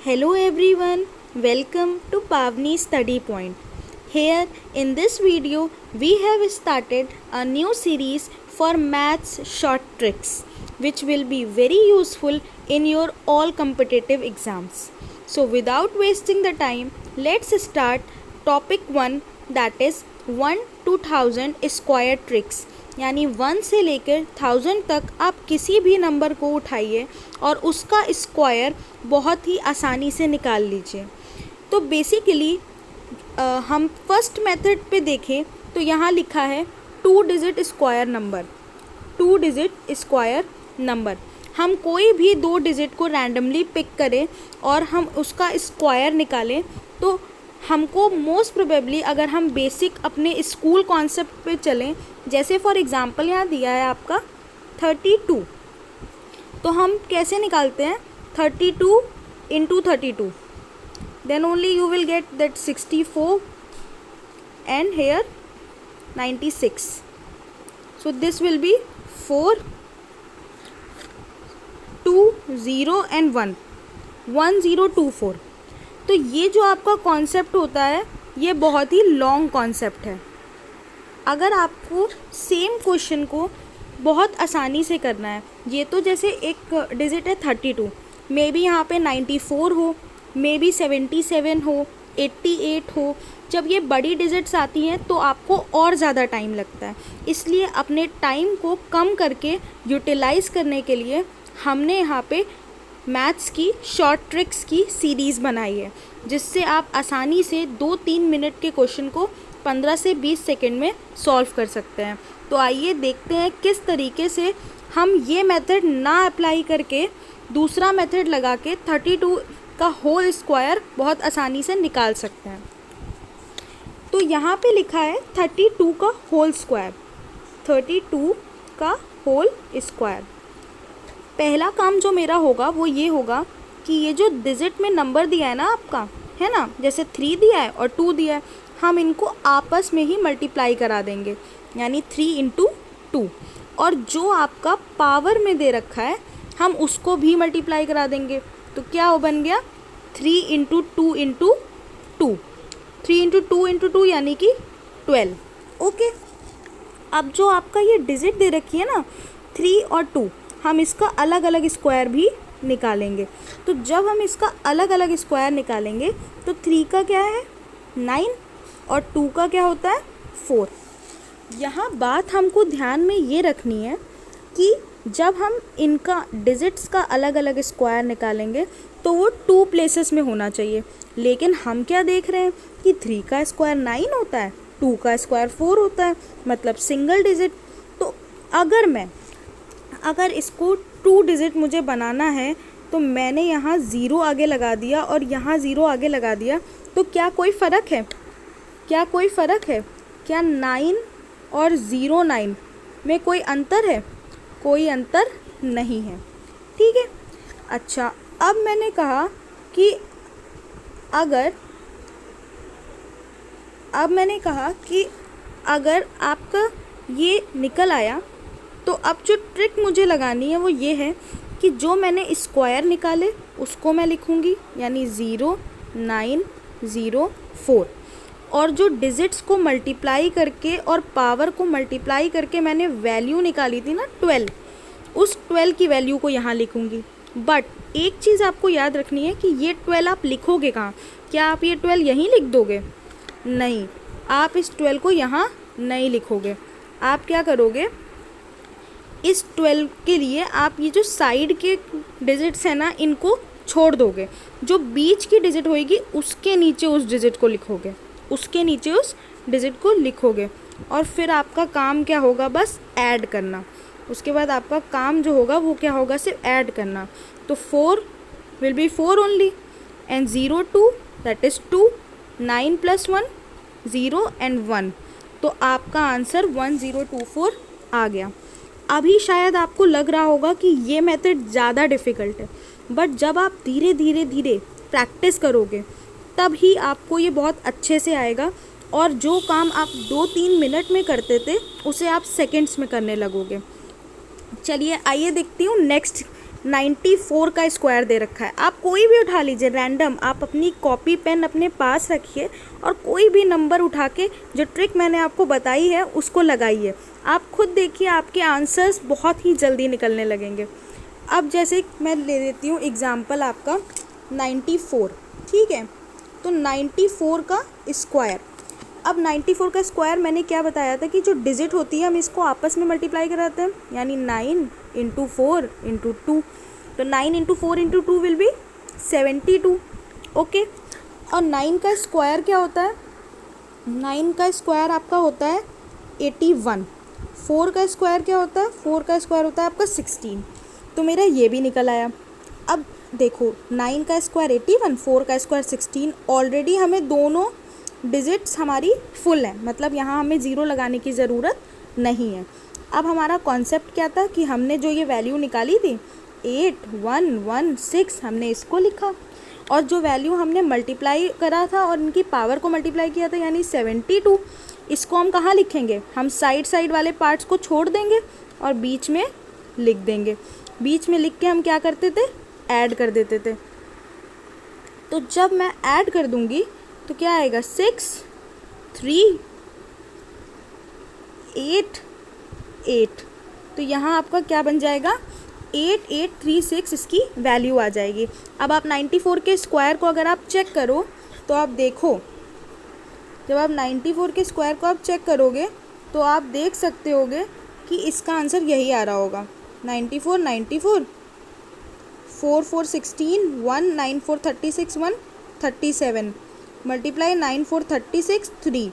Hello everyone, welcome to Pavni Study Point. Here in this video, we have started a new series for maths short tricks which will be very useful in your all competitive exams. So without wasting the time, let's start topic 1, that is 1 to 1000 square tricks. यानी 1 से लेकर 1000 तक आप किसी भी number को उठाइए और उसका स्क्वायर बहुत ही आसानी से निकाल लीजिए। तो बेसिकली हम फर्स्ट मेथड पे देखें तो यहाँ लिखा है 2 digit square number. 2 digit square number, हम कोई भी 2 डिजिट को रैंडमली पिक करें और हम उसका स्क्वायर निकालें तो हमको मोस्ट प्रोबेबली, अगर हम बेसिक अपने स्कूल कॉन्सेप्ट पे चलें, जैसे फॉर एग्जांपल यहाँ दिया है आपका 32, तो हम कैसे निकालते हैं 32 into 32, then only you will get that 64 and here 96, so this will be 4 2 0 and 1 1024। तो ये जो आपका कॉन्सेप्ट होता है ये बहुत ही लॉन्ग कॉन्सेप्ट है। अगर आपको सेम क्वेश्चन को बहुत आसानी से करना है, ये तो जैसे एक डिजिट है 32, मे बी यहाँ पे 94 हो, मे बी 77 हो, 88 हो। जब ये बड़ी डिजिट्स आती हैं तो आपको और ज़्यादा टाइम लगता है, इसलिए अपने टाइम को कम करके यूटिलाइज़ करने के लिए हमने यहाँ पे मैथ्स की शॉर्ट ट्रिक्स की सीरीज़ बनाई है, जिससे आप आसानी से 2-3 मिनट के क्वेश्चन को 15 से 20 सेकंड में सॉल्व कर सकते हैं। तो आइए देखते हैं किस तरीके से हम ये मेथड ना अप्लाई करके दूसरा मेथड लगा के 32 का होल स्क्वायर बहुत आसानी से निकाल सकते हैं। तो यहाँ पे लिखा है 32 का होल स्क्वायर, 32 का होल स्क्वायर। पहला काम जो मेरा होगा वो ये होगा कि ये जो डिजिट में नंबर दिया है ना आपका, है ना, जैसे 3 दिया है और 2 दिया है, हम इनको आपस में ही मल्टीप्लाई करा देंगे, यानी 3 इंटू 2। और जो आपका पावर में दे रखा है हम उसको भी मल्टीप्लाई करा देंगे। तो क्या हो बन गया 3 इंटू 2 इंटू 2, 3 इंटू 2 इंटू 2 यानी कि 12। ओके, अब जो आपका ये डिजिट दे रखी है ना 3 और 2, हम इसका अलग अलग स्क्वायर भी निकालेंगे। तो जब हम इसका अलग अलग स्क्वायर निकालेंगे तो 3 का क्या है 9 और 2 का क्या होता है 4। यहाँ बात हमको ध्यान में ये रखनी है कि जब हम इनका डिजिट्स का अलग अलग स्क्वायर निकालेंगे तो वो 2 प्लेसेस में होना चाहिए, लेकिन हम क्या देख रहे हैं कि 3 का स्क्वायर 9 होता है, 2 का स्क्वायर 4 होता है, मतलब सिंगल डिजिट। तो अगर इसको 2 डिजिट मुझे बनाना है तो मैंने यहाँ 0 आगे लगा दिया और यहाँ 0 आगे लगा दिया, तो क्या कोई फ़र्क है? क्या कोई फ़र्क है? क्या 9 और 09 में कोई अंतर है? कोई अंतर नहीं है, ठीक है। अच्छा, अब मैंने कहा कि अगर आपका ये निकल आया तो अब जो ट्रिक मुझे लगानी है वो ये है कि जो मैंने स्क्वायर निकाले उसको मैं लिखूँगी, यानी 0 9 0 4, और जो डिजिट्स को मल्टीप्लाई करके और पावर को मल्टीप्लाई करके मैंने वैल्यू निकाली थी ना 12, उस 12 की वैल्यू को यहाँ लिखूँगी। बट एक चीज़ आपको याद रखनी है कि ये 12 आप लिखोगे कहाँ? क्या आप ये 12 यहीं लिख दोगे? नहीं, आप इस 12 को यहाँ नहीं लिखोगे। आप क्या करोगे, इस 12 के लिए आप ये जो साइड के डिजिट्स हैं ना इनको छोड़ दोगे, जो बीच की डिजिट होएगी उसके नीचे उस डिजिट को लिखोगे, उसके नीचे उस डिजिट को लिखोगे, और फिर आपका काम क्या होगा, बस ऐड करना। उसके बाद आपका काम जो होगा वो क्या होगा, सिर्फ ऐड करना। तो 4 will be 4 only and 0 2 that is 2, 9 + 1 0 and 1, तो आपका आंसर 1024 आ गया। अभी शायद आपको लग रहा होगा कि ये मेथड ज़्यादा डिफ़िकल्ट है, बट जब आप धीरे धीरे प्रैक्टिस करोगे तब ही आपको ये बहुत अच्छे से आएगा, और जो काम आप 2-3 मिनट में करते थे उसे आप सेकंड्स में करने लगोगे। चलिए आइए देखती हूँ नेक्स्ट 94 का स्क्वायर दे रखा है। आप कोई भी उठा लीजिए रैंडम, आप अपनी कॉपी पेन अपने पास रखिए और कोई भी नंबर उठा के जो ट्रिक मैंने आपको बताई है उसको लगाइए। आप खुद देखिए आपके आंसर्स बहुत ही जल्दी निकलने लगेंगे। अब जैसे मैं ले लेती हूँ एग्ज़ाम्पल आपका 94, ठीक है। तो 94 का स्क्वायर, अब 94 का स्क्वायर मैंने क्या बताया था कि जो डिजिट होती है हम इसको आपस में मल्टीप्लाई कराते हैं, यानी 9 × 4 × 2। तो 9 × 4 × 2 विल बी 72, ओके। और 9 का स्क्वायर क्या होता है? 9 का स्क्वायर आपका होता है 81। 4 का स्क्वायर क्या होता है? 4 का स्क्वायर होता है आपका 16। तो मेरा ये भी निकल आया। अब देखो 9 का स्क्वायर 81, 4 का स्क्वायर 16, ऑलरेडी हमें दोनों डिजिट्स हमारी फुल है, मतलब यहाँ हमें ज़ीरो लगाने की ज़रूरत नहीं है। अब हमारा कॉन्सेप्ट क्या था कि हमने जो ये वैल्यू निकाली थी 8116, हमने इसको लिखा और जो वैल्यू हमने मल्टीप्लाई करा था और इनकी पावर को मल्टीप्लाई किया था यानी 72, इसको हम कहाँ लिखेंगे? हम साइड साइड वाले पार्ट्स को छोड़ देंगे और बीच में लिख देंगे। बीच में लिख के हम क्या करते थे? ऐड कर देते थे। तो जब मैं ऐड कर दूंगी तो क्या आएगा? 6 3 8 8। तो यहाँ आपका क्या बन जाएगा? 8836 इसकी वैल्यू आ जाएगी। अब आप 94 के स्क्वायर को अगर आप चेक करो तो आप देखो, जब आप 94 के स्क्वायर को आप चेक करोगे तो आप देख सकते होगे कि इसका आंसर यही आ रहा होगा। 94 94 4 4 16 1 9 4 36 1 37 मल्टीप्लाई 9 4 36 3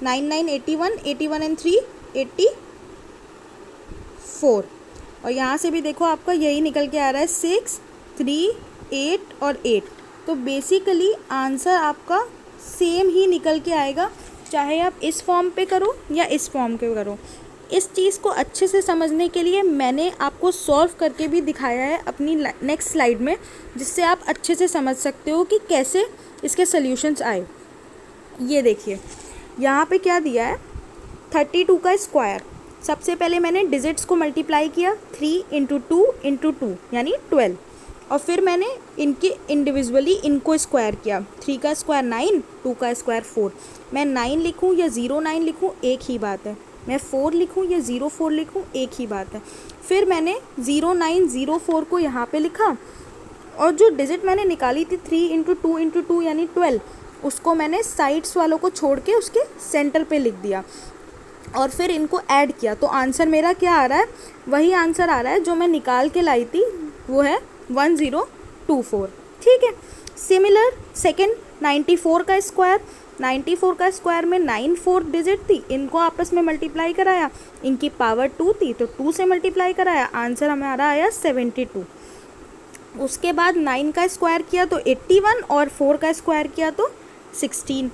9 9 81 81 एंड 3 84। और यहाँ से भी देखो आपका यही निकल के आ रहा है 6 3 8 और 8। तो बेसिकली आंसर आपका सेम ही निकल के आएगा, चाहे आप इस फॉर्म पे करो या इस फॉर्म पे करो। इस चीज़ को अच्छे से समझने के लिए मैंने आपको सॉल्व करके भी दिखाया है अपनी नेक्स्ट स्लाइड में, जिससे आप अच्छे से समझ सकते हो कि कैसे इसके सॉल्यूशंस आए। ये देखिए यहाँ पे क्या दिया है, 32 का स्क्वायर। सबसे पहले मैंने डिजिट्स को मल्टीप्लाई किया 3 × 2 × 2 यानी 12, और फिर मैंने इनके इंडिविजुअली इनको स्क्वायर किया। 3 का स्क्वायर 9, 2 का स्क्वायर 4। मैं 9 लिखूँ या 09 लिखूँ एक ही बात है, मैं 4 लिखूँ या 04 लिखूँ एक ही बात है। फिर मैंने 0904 को यहाँ पे लिखा और जो डिजिट मैंने निकाली थी 3 × 2 × 2 यानी 12, उसको मैंने साइड्स वालों को छोड़ के उसके सेंटर पे लिख दिया और फिर इनको ऐड किया। तो आंसर मेरा क्या आ रहा है? वही आंसर आ रहा है जो मैं निकाल के लाई थी, वो है 1024। ठीक है। सिमिलर सेकंड 94 का स्क्वायर, 94 का स्क्वायर में 9 4 डिजिट थी, इनको आपस में मल्टीप्लाई कराया, इनकी पावर 2 थी तो 2 से मल्टीप्लाई कराया, आंसर हमारा आया 72। उसके बाद 9 का स्क्वायर किया तो 81 और 4 का स्क्वायर किया तो 16।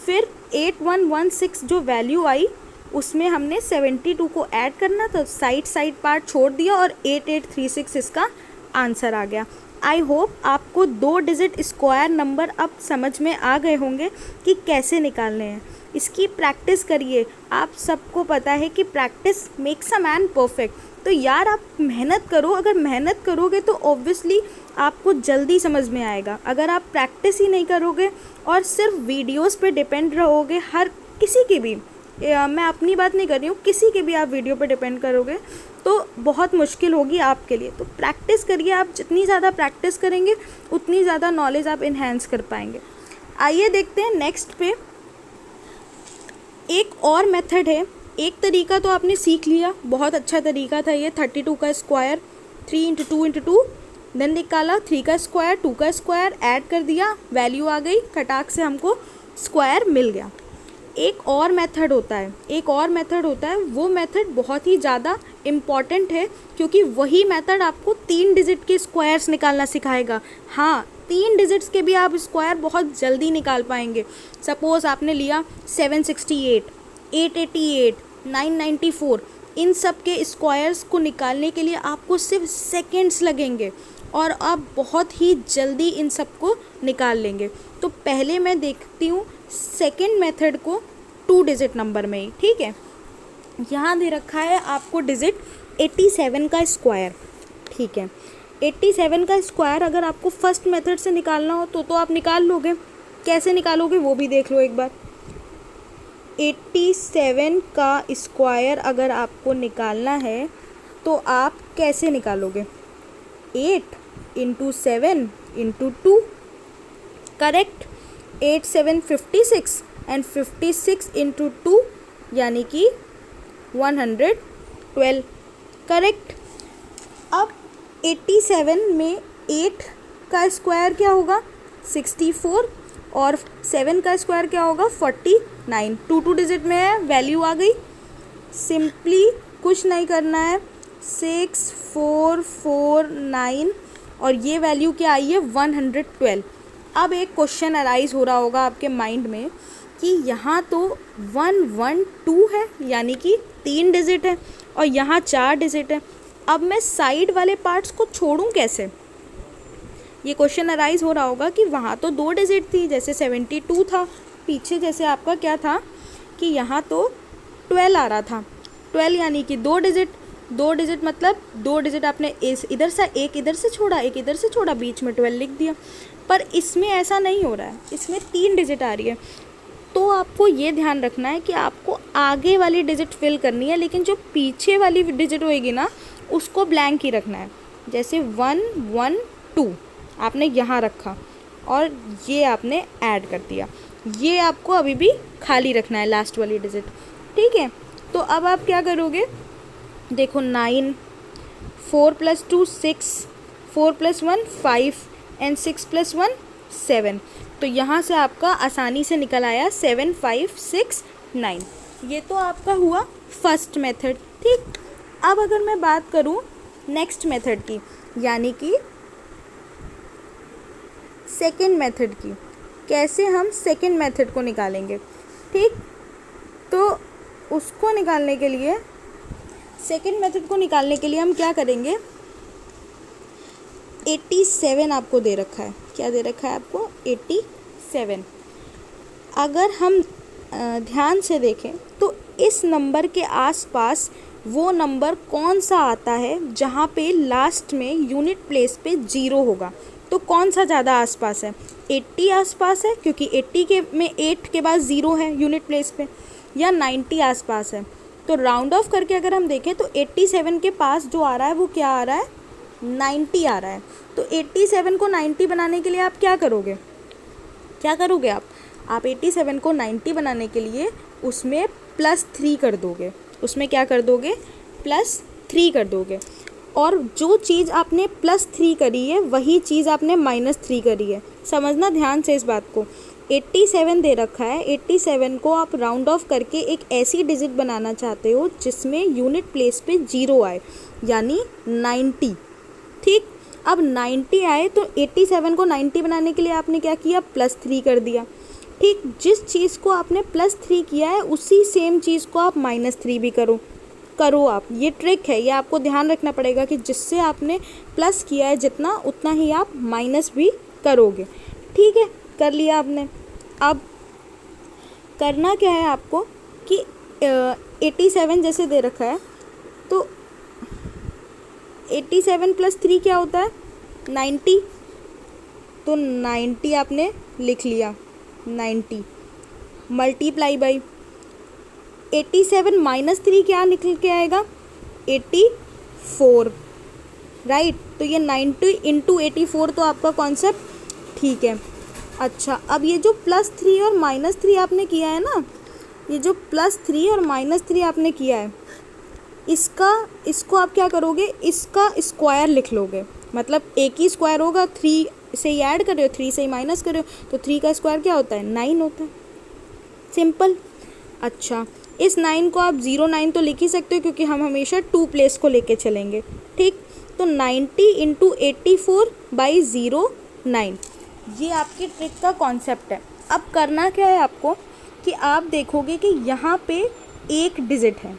फिर 8116 जो वैल्यू आई उसमें हमने 72 को ऐड करना था, साइड पार्ट छोड़ दिया और 8836 इसका आंसर आ गया। आई होप आपको 2 डिजिट स्क्वायर नंबर अब समझ में आ गए होंगे कि कैसे निकालने हैं। इसकी प्रैक्टिस करिए। आप सबको पता है कि practice makes a man perfect. तो यार आप मेहनत करो, अगर मेहनत करोगे तो ऑब्वियसली आपको जल्दी समझ में आएगा। अगर आप प्रैक्टिस ही नहीं करोगे और सिर्फ वीडियोस पे डिपेंड रहोगे, हर किसी की भी, मैं अपनी बात नहीं कर रही हूँ, किसी के भी आप वीडियो पे डिपेंड करोगे तो बहुत मुश्किल होगी आपके लिए। तो प्रैक्टिस करिए, आप जितनी ज़्यादा प्रैक्टिस करेंगे उतनी ज़्यादा नॉलेज आप इन्हेंस कर पाएंगे। आइए देखते हैं नेक्स्ट पे। एक और मेथड है, एक तरीका तो आपने सीख लिया, बहुत अच्छा तरीका था ये। 32 का स्क्वायर 3 × 2 × 2, देन निकाला 3 का स्क्वायर 2 का स्क्वायर, ऐड कर दिया, वैल्यू आ गई, खटाक से हमको स्क्वायर मिल गया। एक और मेथड होता है, वो मेथड बहुत ही ज़्यादा इम्पॉर्टेंट है क्योंकि वही मेथड आपको 3 डिजिट के स्क्वायर्स निकालना सिखाएगा। हाँ, 3 डिजिट्स के भी आप स्क्वायर बहुत जल्दी निकाल पाएंगे। सपोज़ आपने लिया 768, 888, 994, इन सब के स्क्वायर्स को निकालने के लिए आपको सिर्फ सेकेंड्स लगेंगे और आप बहुत ही जल्दी इन सब को निकाल लेंगे। तो पहले मैं देखती हूँ सेकेंड मेथड को 2 डिजिट नंबर में ही। ठीक है, यहाँ दे रखा है आपको डिजिट 87 का स्क्वायर। ठीक है, 87 का स्क्वायर अगर आपको फर्स्ट मेथड से निकालना हो तो आप निकाल लोगे। कैसे निकालोगे वो भी देख लो एक बार। 87 का स्क्वायर अगर आपको निकालना है तो आप कैसे निकालोगे? 8 into 7 into 2, correct. 8 7 56 and 56 into 2 यानी कि 112, करेक्ट। अब 87 में 8 का स्क्वायर क्या होगा? 64 और 7 का स्क्वायर क्या होगा? 49। टू डिजिट में है, वैल्यू आ गई। सिंपली कुछ नहीं करना है, 6449 और ये वैल्यू क्या आई है? 112। अब एक क्वेश्चन अराइज हो रहा होगा आपके माइंड में कि यहाँ तो 112 है यानी कि 3 डिजिट है और यहाँ 4 डिजिट है, अब मैं साइड वाले पार्ट्स को छोड़ूं कैसे? ये क्वेश्चन अराइज हो रहा होगा कि वहाँ तो 2 डिजिट थी, जैसे 72 था, पीछे जैसे आपका क्या था कि यहाँ तो 12 आ रहा था। 12 यानी कि 2 डिजिट, 2 डिजिट मतलब 2 डिजिट आपने इधर से एक इधर से छोड़ा, एक इधर से छोड़ा, बीच में 12 लिख दिया। पर इसमें ऐसा नहीं हो रहा है, इसमें 3 डिजिट आ रही है। तो आपको ये ध्यान रखना है कि आपको आगे वाली डिजिट फिल करनी है, लेकिन जो पीछे वाली डिजिट होएगी ना उसको ब्लैंक ही रखना है। जैसे 112 आपने यहाँ रखा और ये आपने ऐड कर दिया, ये आपको अभी भी खाली रखना है लास्ट वाली डिजिट, ठीक है। तो अब आप क्या करोगे? देखो 9, 4 + 2 6, 4 + 1 5 एंड 6 + 1 7। तो यहाँ से आपका आसानी से निकल आया 7 5 6 9। ये तो आपका हुआ फर्स्ट मेथड, ठीक। अब अगर मैं बात करूँ नेक्स्ट मेथड की, यानी कि सेकेंड मेथड की, कैसे हम सेकेंड मेथड को निकालेंगे, ठीक। तो उसको निकालने के लिए, सेकेंड मेथड को निकालने के लिए हम क्या करेंगे? 87 आपको दे रखा है, क्या दे रखा है आपको? 87। अगर हम ध्यान से देखें तो इस नंबर के आसपास वो नंबर कौन सा आता है जहाँ पे लास्ट में यूनिट प्लेस पे 0 होगा? तो कौन सा ज़्यादा आसपास है? 80 आसपास है क्योंकि 80 के में 8 के बाद 0 है यूनिट प्लेस पे, या 90 आसपास है? तो राउंड ऑफ करके अगर हम देखें तो 87 के पास जो आ रहा है वो क्या आ रहा है? 90 आ रहा है। तो 87 को 90 बनाने के लिए आप क्या करोगे? क्या करोगे आप 87 को 90 बनाने के लिए उसमें +3 कर दोगे। उसमें क्या कर दोगे? +3 कर दोगे। और जो चीज़ आपने +3 करी है वही चीज़ आपने -3 करी है। समझना ध्यान से इस बात को। 87 दे रखा है, 87 को आप राउंड ऑफ करके एक ऐसी डिजिट बनाना चाहते हो जिसमें यूनिट प्लेस पे 0 आए, यानी 90, ठीक। अब 90 आए तो 87 को 90 बनाने के लिए आपने क्या किया? +3 कर दिया, ठीक। जिस चीज़ को आपने +3 किया है उसी सेम चीज़ को आप -3 भी करो आप। ये ट्रिक है, ये आपको ध्यान रखना पड़ेगा कि जिससे आपने प्लस किया है जितना, उतना ही आप माइनस भी करोगे, ठीक है। कर लिया आपने। अब करना क्या है आपको कि 87 जैसे दे रखा है तो 87 + 3 क्या होता है? 90। तो 90 आपने लिख लिया, 90 मल्टीप्लाई बाई 87 - 3 क्या निकल के आएगा? 84, राइट। तो ये 90 × 84 तो आपका कॉन्सेप्ट ठीक है। अच्छा, अब ये जो +3 और -3 आपने किया है ना, ये जो +3 और -3 आपने किया है, इसको आप क्या करोगे? इसका स्क्वायर लिख लोगे। मतलब एक ही स्क्वायर होगा, 3 से ही ऐड कर रहे हो, 3 से ही माइनस कर रहे हो, तो 3 का स्क्वायर क्या होता है? 9 होता है, सिंपल। अच्छा, इस 9 को आप 09 तो लिख ही सकते हो क्योंकि हम हमेशा 2 प्लेस को लेके चलेंगे, ठीक। तो 90 × 84/09, ये आपकी ट्रिक का कॉन्सेप्ट है। अब करना क्या है आपको कि आप देखोगे कि यहाँ पे एक डिजिट है,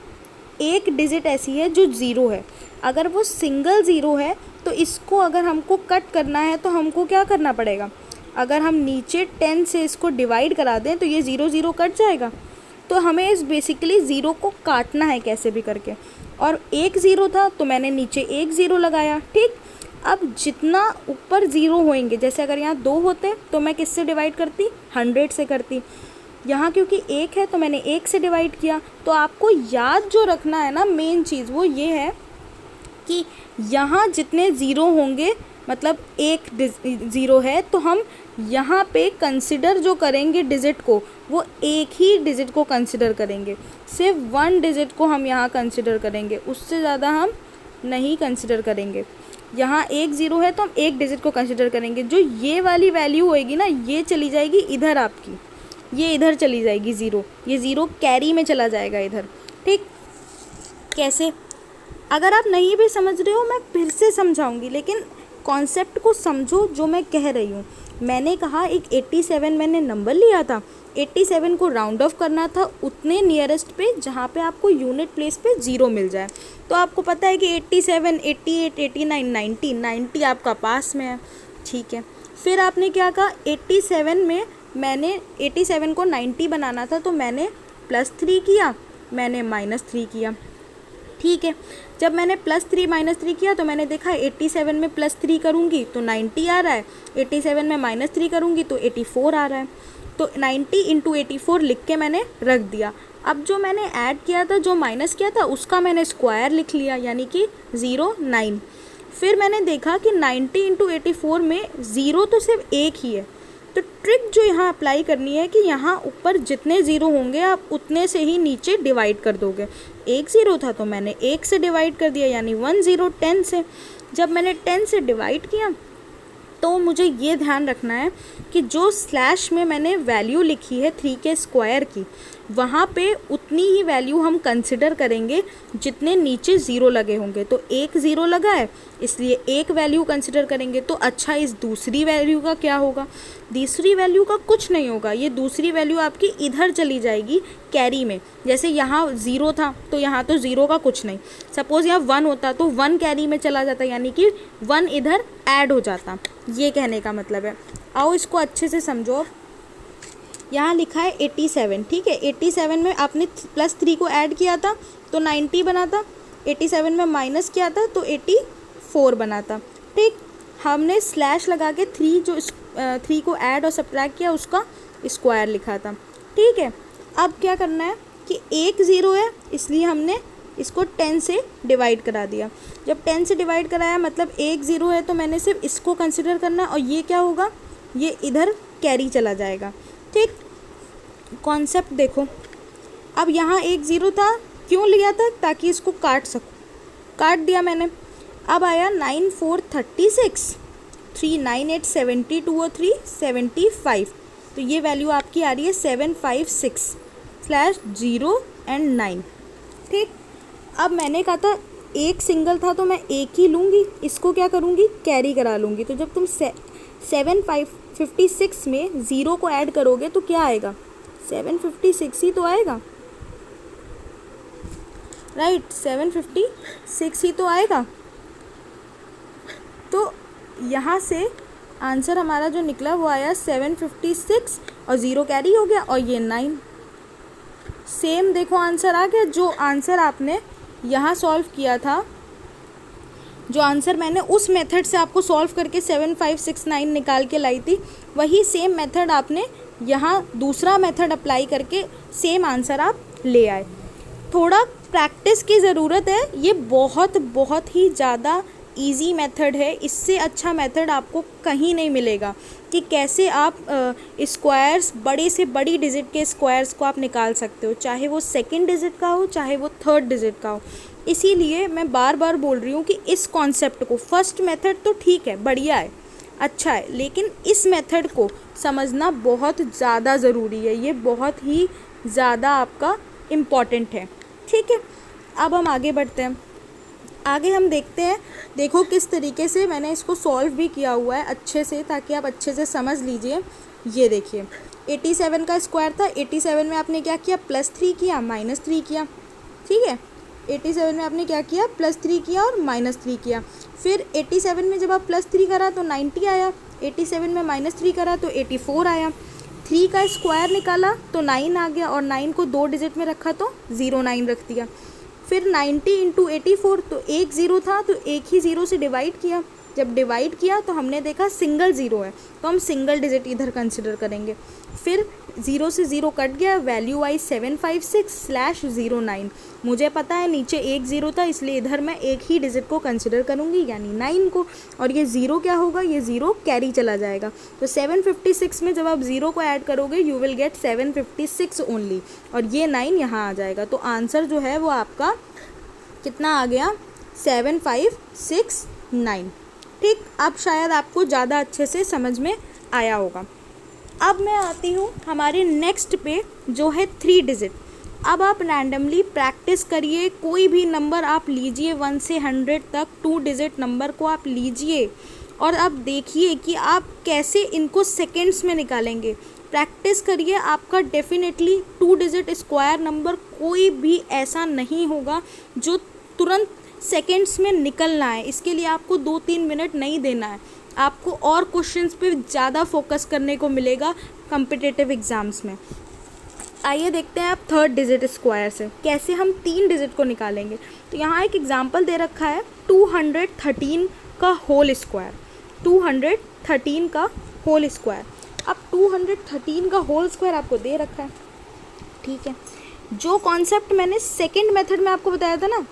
एक डिजिट ऐसी है जो 0 है। अगर वो सिंगल 0 है तो इसको अगर हमको कट करना है तो हमको क्या करना पड़ेगा? अगर हम नीचे 10 से इसको डिवाइड करा दें तो ये 0 0 कट जाएगा। तो हमें इस बेसिकली 0 को काटना है कैसे भी करके। और एक 0 था तो मैंने नीचे एक 0 लगाया, ठीक। अब जितना ऊपर ज़ीरो होंगे, जैसे अगर यहाँ 2 होते तो मैं किससे डिवाइड करती, 100 से करती। यहाँ क्योंकि 1 है तो मैंने 1 से डिवाइड किया। तो आपको याद जो रखना है ना मेन चीज़ वो ये है कि यहाँ जितने ज़ीरो होंगे, मतलब एक ज़ीरो है तो हम यहाँ पे कंसिडर जो करेंगे डिजिट को, वो एक ही डिजिट को कंसिडर करेंगे, सिर्फ 1 डिजिट को हम यहाँ कंसिडर करेंगे, उससे ज़्यादा हम नहीं कंसिडर करेंगे। यहाँ एक ज़ीरो है तो हम एक डिजिट को कंसिडर करेंगे। जो ये वाली वैल्यू होएगी ना, ये चली जाएगी इधर आपकी, ये इधर चली जाएगी ज़ीरो, ये ज़ीरो कैरी में चला जाएगा इधर। ठीक, कैसे? अगर आप नहीं भी समझ रहे हो मैं फिर से समझाऊंगी, लेकिन कॉन्सेप्ट को समझो जो मैं कह रही हूँ। मैंने कहा एक 87 मैंने नंबर लिया था, 87 को राउंड ऑफ करना था उतने नियरेस्ट पे जहाँ पे आपको यूनिट प्लेस पे ज़ीरो मिल जाए। तो आपको पता है कि 87, 88, 89, 90, 90 आपका पास में है। ठीक है, फिर आपने क्या कहा, 87 में मैंने 87 को 90 बनाना था तो मैंने +3 किया, मैंने -3 किया। ठीक है, जब मैंने +3 -3 किया तो मैंने देखा 87 में +3 करूँगी तो 90 आ रहा है, 87 में -3 करूँगी तो 84 आ रहा है। तो 90 × 84 लिख के मैंने रख दिया। अब जो मैंने ऐड किया था, जो माइनस किया था, उसका मैंने स्क्वायर लिख लिया, यानी कि 09। फिर मैंने देखा कि 90 × 84 में ज़ीरो तो सिर्फ एक ही है। तो ट्रिक जो यहाँ अप्लाई करनी है कि यहाँ ऊपर जितने ज़ीरो होंगे आप उतने से ही नीचे डिवाइड कर दोगे। एक ज़ीरो था तो मैंने 1 से डिवाइड कर दिया, यानी 1 0 10 से। जब मैंने 10 से डिवाइड किया तो मुझे ये ध्यान रखना है कि जो स्लैश में मैंने वैल्यू लिखी है 3 के स्क्वायर की, वहाँ पे उतनी ही वैल्यू हम कंसिडर करेंगे जितने नीचे ज़ीरो लगे होंगे। तो एक ज़ीरो लगा है इसलिए एक वैल्यू कंसिडर करेंगे। तो अच्छा, इस दूसरी वैल्यू का क्या होगा? दूसरी वैल्यू का कुछ नहीं होगा, ये दूसरी वैल्यू आपकी इधर चली जाएगी कैरी में। जैसे यहाँ ज़ीरो था तो यहाँ तो ज़ीरो का कुछ नहीं, सपोज़ यहाँ 1 होता तो 1 कैरी में चला जाता, यानी कि 1 इधर ऐड हो जाता। ये कहने का मतलब है। आओ इसको अच्छे से समझो। यहाँ लिखा है 87, ठीक है, 87 में आपने +3 को ऐड किया था तो 90 बना था, 87 में माइनस किया था तो 84 बना था। ठीक, हमने स्लैश लगा के 3 को ऐड और सब्ट्रैक्ट किया, उसका स्क्वायर लिखा था। ठीक है, अब क्या करना है कि एक ज़ीरो है इसलिए हमने इसको 10 से डिवाइड करा दिया। जब 10 से डिवाइड कराया मतलब एक ज़ीरो है तो मैंने सिर्फ इसको कंसिडर करना है, और ये क्या होगा, ये इधर कैरी चला जाएगा। ठीक, कॉन्सेप्ट देखो। अब यहाँ एक ज़ीरो था, क्यों लिया था? ताकि इसको काट सकूँ, काट दिया मैंने। अब आया 9 4 36, 3 9 8 72 और 3 75, तो ये वैल्यू आपकी आ रही है 756/0 and 9। ठीक, अब मैंने कहा था एक सिंगल था तो मैं एक ही लूँगी, इसको क्या करूँगी, कैरी करा लूँगी। तो जब तुम 756 में ज़ीरो को ऐड करोगे तो क्या आएगा, 756 ही तो आएगा, राइट, 756 ही तो आएगा। तो यहाँ से आंसर हमारा जो निकला वो आया 756 और ज़ीरो कैरी हो गया और ये 9। सेम देखो आंसर आ गया। जो आंसर आपने यहाँ सॉल्व किया था, जो आंसर मैंने उस मेथड से आपको सॉल्व करके 7569 निकाल के लाई थी, वही सेम मेथड आपने यहाँ दूसरा मेथड अप्लाई करके सेम आंसर आप ले आए। थोड़ा प्रैक्टिस की ज़रूरत है, ये बहुत ही ज़्यादा इजी मेथड है। इससे अच्छा मेथड आपको कहीं नहीं मिलेगा कि कैसे आप स्क्वायर्स, बड़े से बड़ी डिजिट के स्क्वायर्स को आप निकाल सकते हो, चाहे वो सेकंड डिजिट का हो चाहे वो थर्ड डिजिट का हो। इसीलिए मैं बार बार बोल रही हूँ कि इस कॉन्सेप्ट को, फर्स्ट मेथड तो ठीक है, बढ़िया है, अच्छा है, लेकिन इस मेथड को समझना बहुत ज़्यादा ज़रूरी है, ये बहुत ही ज़्यादा आपका इम्पॉर्टेंट है। ठीक है, अब हम आगे बढ़ते हैं। आगे हम देखते हैं, देखो किस तरीके से मैंने इसको सॉल्व भी किया हुआ है अच्छे से, ताकि आप अच्छे से समझ लीजिए। ये देखिए 87 का स्क्वायर था, 87 में आपने क्या किया, +3 किया, -3 किया। ठीक है, 87 में आपने क्या किया, +3 किया और -3 किया। फिर 87 में जब आप +3 करा तो 90 आया, 87 में -3 करा तो 84 आया। 3 का स्क्वायर निकाला तो 9 आ गया, और 9 को 2 डिजिट में रखा तो 09 रख दिया। फिर 90 × 84, तो एक ज़ीरो था तो एक ही ज़ीरो से डिवाइड किया, जब डिवाइड किया तो हमने देखा सिंगल ज़ीरो है, तो हम सिंगल डिजिट इधर कंसिडर करेंगे। फिर 0 से 0 कट गया, वैल्यू आई 756/09। मुझे पता है नीचे एक ज़ीरो था, इसलिए इधर मैं एक ही डिजिट को कंसिडर करूँगी यानी 9 को, और ये ज़ीरो क्या होगा, ये ज़ीरो कैरी चला जाएगा। तो 756 में जब आप ज़ीरो को ऐड करोगे यू विल गेट 756 ओनली, और ये 9 यहाँ आ जाएगा। तो आंसर जो है वो आपका कितना आ गया, 7569। ठीक, अब शायद आपको ज़्यादा अच्छे से समझ में आया होगा। अब मैं आती हूँ हमारे नेक्स्ट पे जो है 3 डिजिट। अब आप रैंडमली प्रैक्टिस करिए, कोई भी नंबर आप लीजिए 1 से 100 तक, 2 डिजिट नंबर को आप लीजिए और आप देखिए कि आप कैसे इनको सेकेंड्स में निकालेंगे। प्रैक्टिस करिए, आपका डेफिनेटली 2 डिजिट स्क्वायर नंबर कोई भी ऐसा नहीं होगा जो तुरंत सेकेंड्स में निकलना है। इसके लिए आपको 2-3 मिनट नहीं देना है, आपको और क्वेश्चंस पे ज़्यादा फोकस करने को मिलेगा कॉम्पिटिटिव एग्ज़ाम्स में। आइए देखते हैं आप 3rd डिजिट स्क्वायर से कैसे हम 3 डिजिट को निकालेंगे। तो यहाँ एक एग्जांपल दे रखा है 213 का होल स्क्वायर, 213 का होल स्क्वायर। अब 213 का होल स्क्वायर आपको दे रखा है, ठीक है। जो कॉन्सेप्ट मैंने सेकेंड मेथड में आपको बताया था ना,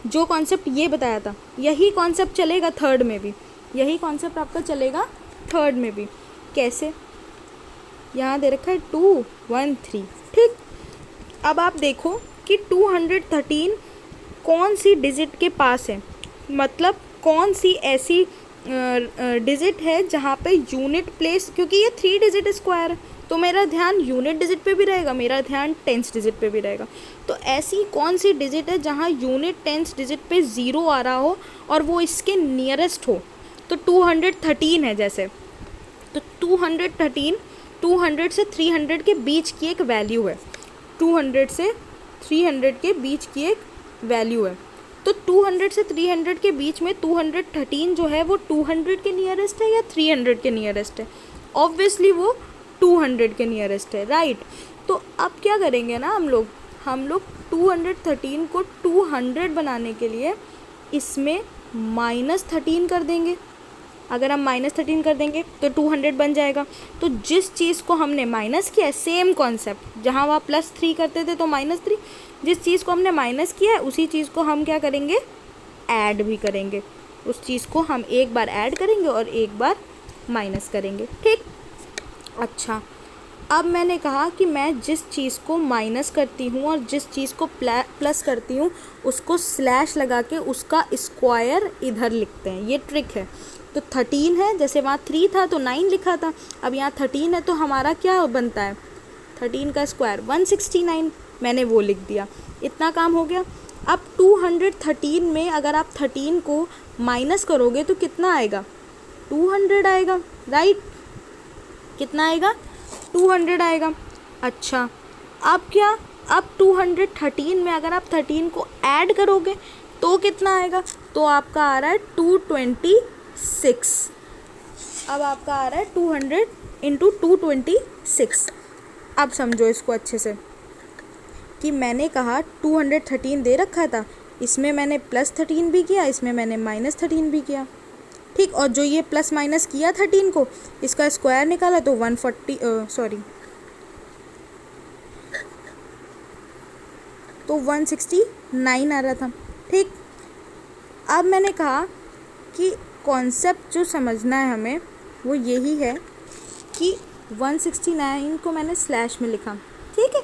जो कॉन्सेप्ट ये बताया था, यही कॉन्सेप्ट चलेगा 3rd में भी, यही कॉन्सेप्ट आपका चलेगा 3rd में भी। कैसे, यहाँ दे रखा है 213, ठीक। अब आप देखो कि 213 कौन सी डिजिट के पास है, मतलब कौन सी ऐसी डिजिट है जहाँ पे यूनिट प्लेस, क्योंकि ये 3 डिजिट स्क्वायर है तो मेरा ध्यान यूनिट डिजिट पे भी रहेगा, मेरा ध्यान टेंस डिजिट पे भी रहेगा। तो ऐसी कौन सी डिजिट है जहाँ यूनिट टेंस डिजिट पे 0 आ रहा हो और वो इसके नियरेस्ट हो। तो 213 है जैसे, तो 213 200 से 300 के बीच की एक वैल्यू है, 200 से 300 के बीच की एक वैल्यू है। तो 200 से 300 के बीच में 213 जो है वो 200 के नियरेस्ट है या 300 के नियरेस्ट है? ऑब्वियसली वो 200 के नियरेस्ट है, राइट। तो अब क्या करेंगे ना हम लोग 213 को 200 बनाने के लिए इसमें -13 कर देंगे। अगर हम -13 कर देंगे तो 200 बन जाएगा। तो जिस चीज़ को हमने माइनस किया है, सेम कॉन्सेप्ट, जहाँ वहाँ +3 करते थे तो -3, जिस चीज़ को हमने माइनस किया है उसी चीज़ को हम क्या करेंगे, ऐड भी करेंगे। उस चीज़ को हम एक बार ऐड करेंगे और एक बार माइनस करेंगे, ठीक। अच्छा, अब मैंने कहा कि मैं जिस चीज़ को माइनस करती हूँ और जिस चीज़ को प्लस करती हूँ उसको स्लैश लगा के उसका स्क्वायर इधर लिखते हैं, ये ट्रिक है। तो 13 है, जैसे वहाँ 3 था तो 9 लिखा था, अब यहाँ 13 है तो हमारा क्या बनता है, 13 का स्क्वायर 169, मैंने वो लिख दिया, इतना काम हो गया। अब 213 में अगर आप 13 को माइनस करोगे तो कितना आएगा, 200 आएगा, राइट। कितना आएगा, 200 आएगा। अच्छा, अब क्या, अब 213 में अगर आप 13 को ऐड करोगे तो कितना आएगा, तो आपका आ रहा है 226। अब आपका आ रहा है 200 × 226। अब समझो इसको अच्छे से कि मैंने कहा 213 दे रखा था, इसमें मैंने +13 भी किया, इसमें मैंने -13 भी किया, ठीक। और जो ये प्लस माइनस किया 13 को, इसका स्क्वायर निकाला तो 169 आ रहा था, ठीक। अब मैंने कहा कि कॉन्सेप्ट जो समझना है हमें वो यही है कि 169 को मैंने स्लैश में लिखा, ठीक है।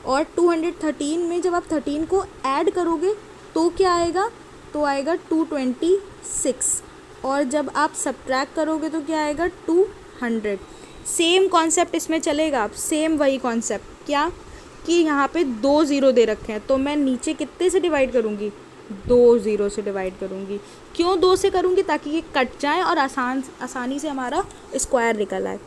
और 213 में जब आप 13 को ऐड करोगे तो क्या आएगा, तो आएगा 226, और जब आप सब्ट्रैक्ट करोगे तो क्या आएगा, 200। सेम कॉन्सेप्ट इसमें चलेगा, सेम वही कॉन्सेप्ट, क्या कि यहाँ पे 2 ज़ीरो दे रखे हैं तो मैं नीचे कितने से डिवाइड करूँगी, 2 ज़ीरो से डिवाइड करूँगी। क्यों 2 से करूँगी, ताकि ये कट जाए और आसानी से हमारा स्क्वायर निकल आए,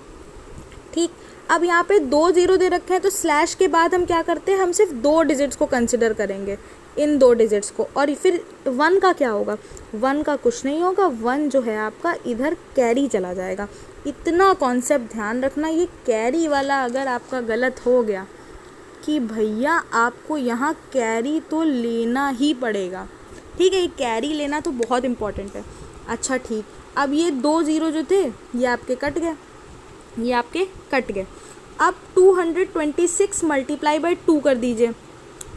ठीक। अब यहाँ पे 2 ज़ीरो दे रखे हैं तो स्लैश के बाद हम क्या करते हैं, हम सिर्फ 2 डिजिट्स को कंसिडर करेंगे, इन 2 डिजिट्स को। और फिर 1 का क्या होगा, 1 का कुछ नहीं होगा, 1 जो है आपका इधर कैरी चला जाएगा। इतना कॉन्सेप्ट ध्यान रखना, ये कैरी वाला अगर आपका गलत हो गया कि भैया आपको यहाँ कैरी तो लेना ही पड़ेगा, ठीक है। ये कैरी लेना तो बहुत इम्पॉर्टेंट है। अच्छा ठीक, अब ये 2 ज़ीरो जो थे ये आपके कट गए, ये आपके कट गए। अब 226 मल्टीप्लाई बाई 2 कर दीजिए,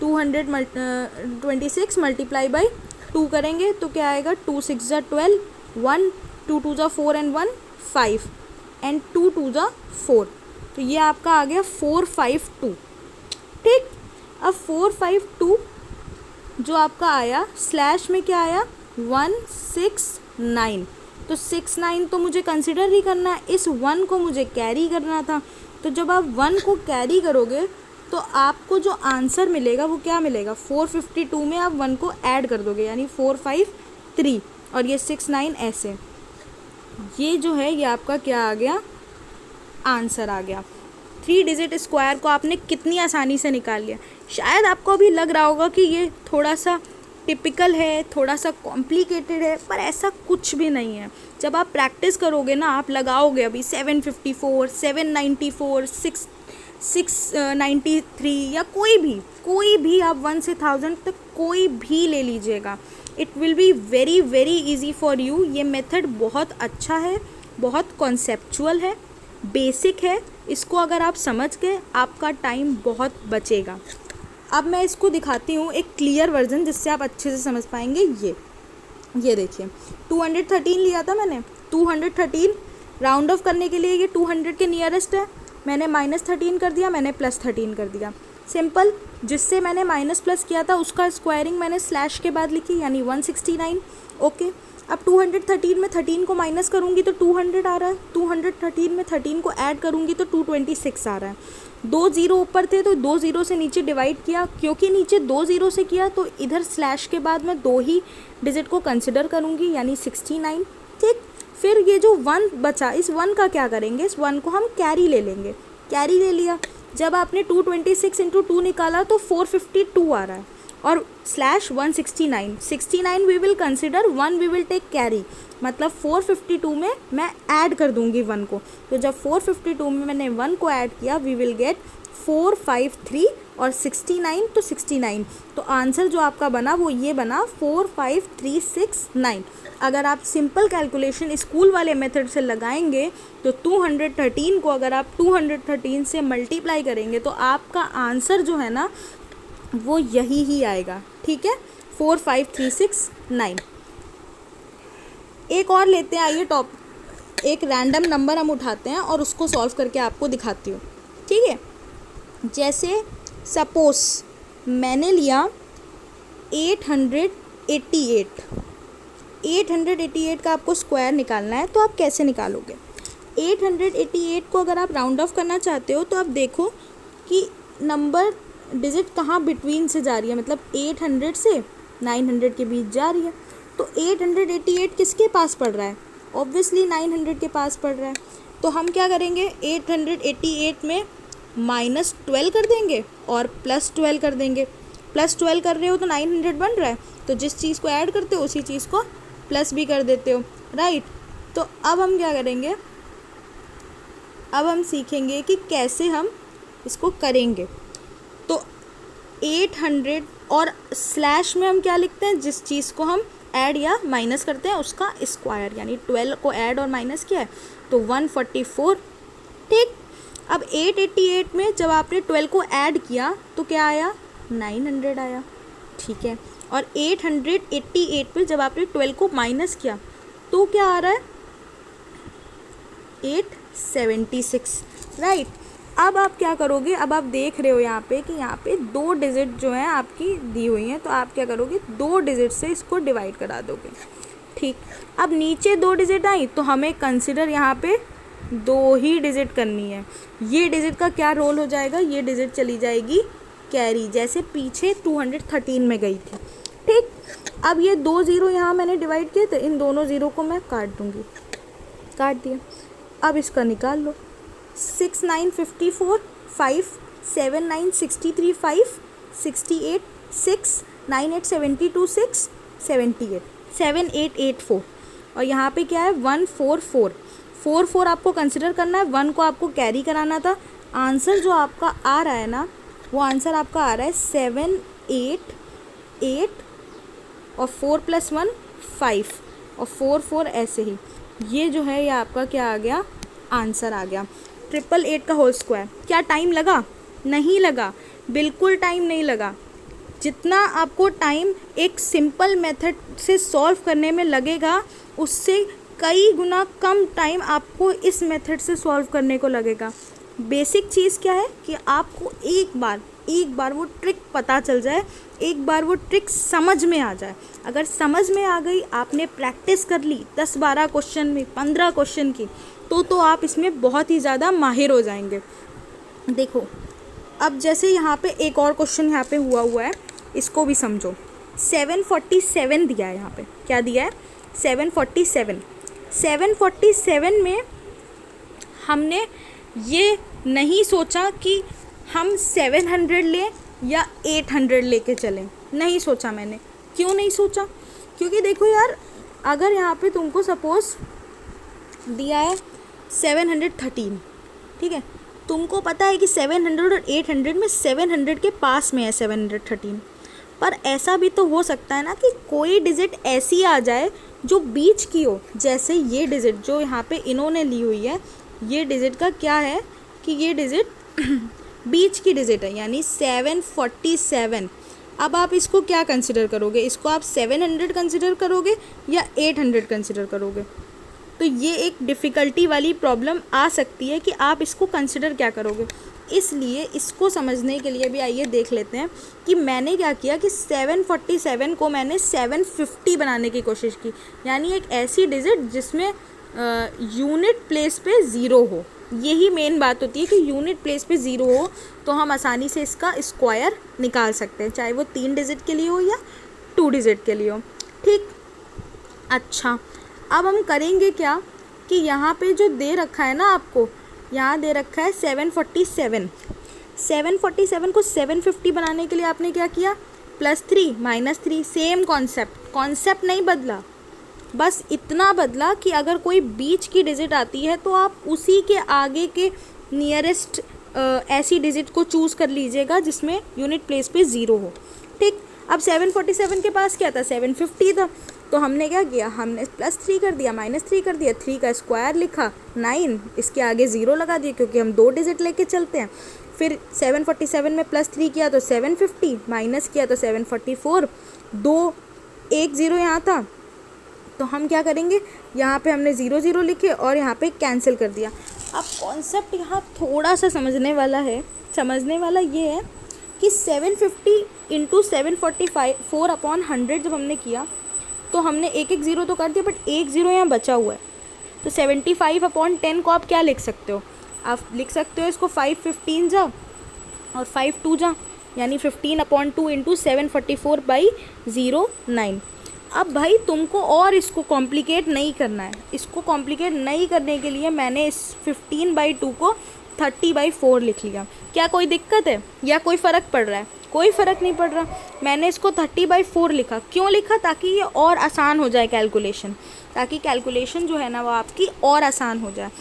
226 मल्टीप्लाई बाई 2 करेंगे तो क्या आएगा, 2 6 ज़ा 12, 1 2 2 ज़ा 4 एंड 1 5 एंड 2 2 ज़ा 4, तो ये आपका आ गया 452। ठीक, अब 452 जो आपका आया स्लैश में क्या आया 169, तो 69 तो मुझे कंसिडर ही करना है, इस 1 को मुझे कैरी करना था। तो जब आप 1 को कैरी करोगे तो आपको जो आंसर मिलेगा वो क्या मिलेगा, 452 में आप 1 को ऐड कर दोगे यानी 453 और ये 69 ऐसे, ये जो है ये आपका क्या आ गया, आंसर आ गया। 3 डिजिट स्क्वायर को आपने कितनी आसानी से निकाल लिया। शायद आपको अभी लग रहा होगा कि ये थोड़ा सा टिपिकल है, थोड़ा सा कॉम्प्लिकेटेड है, पर ऐसा कुछ भी नहीं है। जब आप प्रैक्टिस करोगे ना, आप लगाओगे अभी 754, 794, 693 या कोई भी आप 1 से 1000 तक कोई भी ले लीजिएगा, it will be very very easy for you. ये मेथड बहुत अच्छा है, बहुत कॉन्सेप्चुअल है, बेसिक है, इसको अगर आप समझ गए आपका टाइम बहुत बचेगा। अब मैं इसको दिखाती हूँ एक क्लियर वर्जन जिससे आप अच्छे से समझ पाएंगे। ये देखिए 213 लिया था मैंने, 213 राउंड ऑफ करने के लिए ये 200 के नियरेस्ट है, मैंने -13 कर दिया, मैंने +13 कर दिया, सिंपल। जिससे मैंने माइनस प्लस किया था उसका स्क्वायरिंग मैंने स्लैश के बाद लिखी यानी 169। ओके, अब 213 में 13 को माइनस करूँगी तो 200 आ रहा है, 213 में 13 को ऐड करूँगी तो 226 आ रहा है। 2 ज़ीरो ऊपर थे तो 2 ज़ीरो से नीचे डिवाइड किया, क्योंकि नीचे 2 ज़ीरो से किया तो इधर स्लैश के बाद मैं 2 ही डिजिट को कंसिडर करूँगी यानी 69। ठीक, फिर ये जो 1 बचा, इस 1 का क्या करेंगे, इस 1 को हम कैरी ले लेंगे, कैरी ले लिया। जब आपने 226 इंटू 2 निकाला तो 452 आ रहा है और slash 169, 69 we will consider, 1 we will take carry, मतलब 452 में मैं ऐड कर दूंगी 1 को। तो जब 452 में मैंने 1 को ऐड किया वी विल गेट 453 और 69 तो 69, तो आंसर जो आपका बना वो ये बना 45369। अगर आप सिंपल कैलकुलेशन स्कूल वाले मेथड से लगाएंगे तो 213 को अगर आप 213 से मल्टीप्लाई करेंगे तो आपका आंसर जो है ना वो यही ही आएगा। ठीक है, 45369। एक और लेते हैं, आइए टॉप, एक रैंडम नंबर हम उठाते हैं और उसको सॉल्व करके आपको दिखाती हूँ। ठीक है, जैसे सपोज मैंने लिया 888 का आपको स्क्वायर निकालना है, तो आप कैसे निकालोगे। 888 को अगर आप राउंड ऑफ करना चाहते हो तो आप देखो कि नंबर डिजिट कहाँ बिटवीन से जा रही है, मतलब 800 से 900 के बीच जा रही है। तो 888 किसके पास पड़ रहा है, ऑब्वियसली 900 के पास पड़ रहा है। तो हम क्या करेंगे, 888 में -12 कर देंगे और +12 कर देंगे। +12 कर रहे हो तो 900 बन रहा है, तो जिस चीज़ को ऐड करते हो उसी चीज़ को प्लस भी कर देते हो, राइट। तो अब हम क्या करेंगे, अब हम सीखेंगे कि कैसे हम इसको करेंगे। तो 800 और स्लैश में हम क्या लिखते हैं, जिस चीज़ को हम ऐड या माइनस करते हैं उसका स्क्वायर, यानी 12 को ऐड और माइनस किया है तो 144। ठीक, अब 888 में जब आपने 12 को ऐड किया तो क्या आया, 900 आया। ठीक है, और 888 में जब आपने 12 को माइनस किया तो क्या आ रहा है, 876, राइट। अब आप क्या करोगे, अब आप देख रहे हो यहाँ पे कि यहाँ पे 2 डिजिट जो है आपकी दी हुई हैं, तो आप क्या करोगे, 2 डिजिट से इसको डिवाइड करा दोगे। ठीक, अब नीचे 2 डिजिट आई तो हमें कंसिडर यहाँ पे 2 ही डिजिट करनी है। ये डिजिट का क्या रोल हो जाएगा, ये डिजिट चली जाएगी कैरी, जैसे पीछे 213 में गई थी। ठीक, अब ये 2 ज़ीरो यहाँ मैंने डिवाइड किए तो इन दोनों ज़ीरो को मैं काट दूँगी, काट दिया। अब इसका निकाल लो, 6954 5 79 63 5 68 6 98 72 6 78 7884 और यहाँ पे क्या है 144 44 आपको कंसिडर करना है, 1 को आपको कैरी कराना था। आंसर जो आपका आ रहा है ना, वो आंसर आपका आ रहा है 788 और 4 + 1 5 और 4 4 ऐसे ही। ये जो है ये आपका क्या आ गया, आंसर आ गया 888 का होल स्क्वायर। क्या टाइम लगा? नहीं लगा, बिल्कुल टाइम नहीं लगा। जितना आपको टाइम एक सिंपल मेथड से सॉल्व करने में लगेगा, उससे कई गुना कम टाइम आपको इस मेथड से सॉल्व करने को लगेगा। बेसिक चीज़ क्या है कि आपको एक बार वो ट्रिक पता चल जाए, एक बार वो ट्रिक समझ में आ जाए। अगर समझ में आ गई, आपने प्रैक्टिस कर ली 10-12 क्वेश्चन में, 15 क्वेश्चन की, तो आप इसमें बहुत ही ज़्यादा माहिर हो जाएंगे। देखो अब जैसे यहाँ पे एक और क्वेश्चन यहाँ पे हुआ है, इसको भी समझो। 747 दिया है यहाँ पे, क्या दिया है? 747। 747 में हमने ये नहीं सोचा कि हम 700 लें या 800 लेके चलें, नहीं सोचा मैंने। क्यों नहीं सोचा? क्योंकि देखो यार, अगर यहाँ पे तुमको सपोज़ दिया है 713, ठीक है, तुमको पता है कि 700 और 800 में 700 के पास में है 713, पर ऐसा भी तो हो सकता है ना कि कोई डिजिट ऐसी आ जाए जो बीच की हो। जैसे ये डिजिट जो यहाँ पे इन्होंने ली हुई है, ये डिजिट का क्या है कि ये डिजिट बीच की डिजिट है, यानी 747। अब आप इसको क्या कंसिडर करोगे? इसको आप 700 कंसिडर करोगे या 800 कंसिडर करोगे? तो ये एक डिफ़िकल्टी वाली प्रॉब्लम आ सकती है कि आप इसको कंसिडर क्या करोगे। इसलिए इसको समझने के लिए भी आइए देख लेते हैं कि मैंने क्या किया कि 747 को मैंने 750 बनाने की कोशिश की, यानी एक ऐसी डिजिट जिसमें यूनिट प्लेस पे ज़ीरो हो। यही मेन बात होती है कि यूनिट प्लेस पे ज़ीरो हो तो हम आसानी से इसका स्क्वायर निकाल सकते हैं, चाहे वो 3 डिजिट के लिए हो या 2 डिजिट के लिए हो। ठीक, अच्छा, अब हम करेंगे क्या कि यहाँ पे जो दे रखा है ना, आपको यहाँ दे रखा है 747। 747 को 750 बनाने के लिए आपने क्या किया? +3 -3, सेम कॉन्सेप्ट नहीं बदला, बस इतना बदला कि अगर कोई बीच की डिजिट आती है तो आप उसी के आगे के नियरेस्ट ऐसी डिजिट को चूज़ कर लीजिएगा जिसमें यूनिट प्लेस पे ज़ीरो हो। ठीक, अब 747 के पास क्या था? 750 था, तो हमने क्या किया? हमने +3 कर दिया, -3 कर दिया, 3 का स्क्वायर लिखा 9, इसके आगे ज़ीरो लगा दिया क्योंकि हम 2 डिजिट लेके चलते हैं। फिर 747 में +3 किया तो 750, माइनस किया तो 744, 2 1 0 यहाँ था, तो हम क्या करेंगे? यहाँ पे हमने 0 0 लिखे और यहाँ पे कैंसिल कर दिया। अब कॉन्सेप्ट यहाँ थोड़ा सा समझने वाला ये है कि 750 × 744/100 जब हमने किया तो हमने एक 0 तो कर दिया, बट 1 0 यहाँ बचा हुआ है। तो 75/10 को आप क्या लिख सकते हो? आप लिख सकते हो इसको 5 15 जा और 5 2 जा, यानी 15/2 × 744/09। अब भाई तुमको और इसको कॉम्प्लिकेट नहीं करना है। इसको कॉम्प्लिकेट नहीं करने के लिए मैंने इस 15/2 को 30/4 लिख लिया। क्या कोई दिक्कत है या कोई फ़र्क पड़ रहा है? कोई फ़र्क नहीं पड़ रहा। मैंने इसको 30/4 लिखा। क्यों लिखा? ताकि ये और आसान हो जाए कैलकुलेशन, ताकि कैलकुलेशन जो है ना वो आपकी और आसान हो जाए।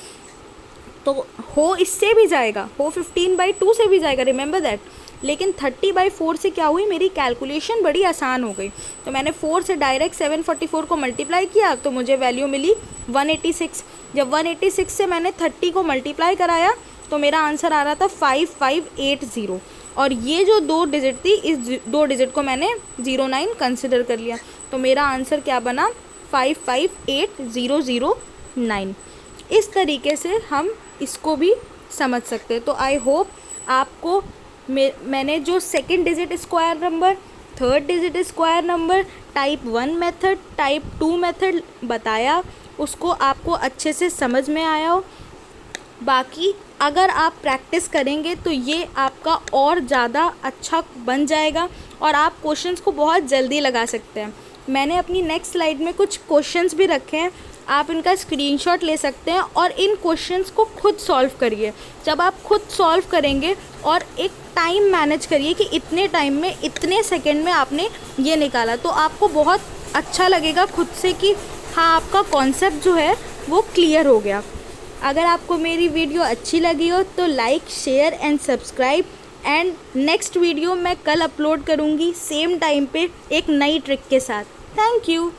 तो हो इससे भी जाएगा, हो 15/2 से भी जाएगा, रिमेंबर दैट। लेकिन 30/4 से क्या हुई? मेरी कैलकुलेशन बड़ी आसान हो गई। तो मैंने 4 से डायरेक्ट 744 को मल्टीप्लाई किया तो मुझे वैल्यू मिली 186। जब 186 से मैंने 30 को मल्टीप्लाई कराया तो मेरा आंसर आ रहा था 5580। और ये जो 2 डिजिट थी, इस 2 डिजिट को मैंने 09 कंसिडर कर लिया, तो मेरा आंसर क्या बना? 558009। इस तरीके से हम इसको भी समझ सकते हैं। तो आई होप आपको मैंने जो second digit square number, third digit square number, type 1 method, type 2 method बताया, उसको आपको अच्छे से समझ में आया हो। बाकी अगर आप प्रैक्टिस करेंगे तो ये आपका और ज़्यादा अच्छा बन जाएगा और आप क्वेश्चंस को बहुत जल्दी लगा सकते हैं। मैंने अपनी नेक्स्ट स्लाइड में कुछ क्वेश्चंस भी रखे हैं, आप इनका स्क्रीनशॉट ले सकते हैं और इन क्वेश्चंस को खुद सॉल्व करिए। जब आप खुद सॉल्व करेंगे और एक टाइम मैनेज करिए कि इतने टाइम में, इतने सेकंड में आपने ये निकाला, तो आपको बहुत अच्छा लगेगा खुद से कि हाँ, आपका कॉन्सेप्ट जो है वो क्लियर हो गया। अगर आपको मेरी वीडियो अच्छी लगी हो तो like, share and subscribe. And next video मैं कल अपलोड करूँगी सेम टाइम पे एक नई ट्रिक के साथ। Thank you.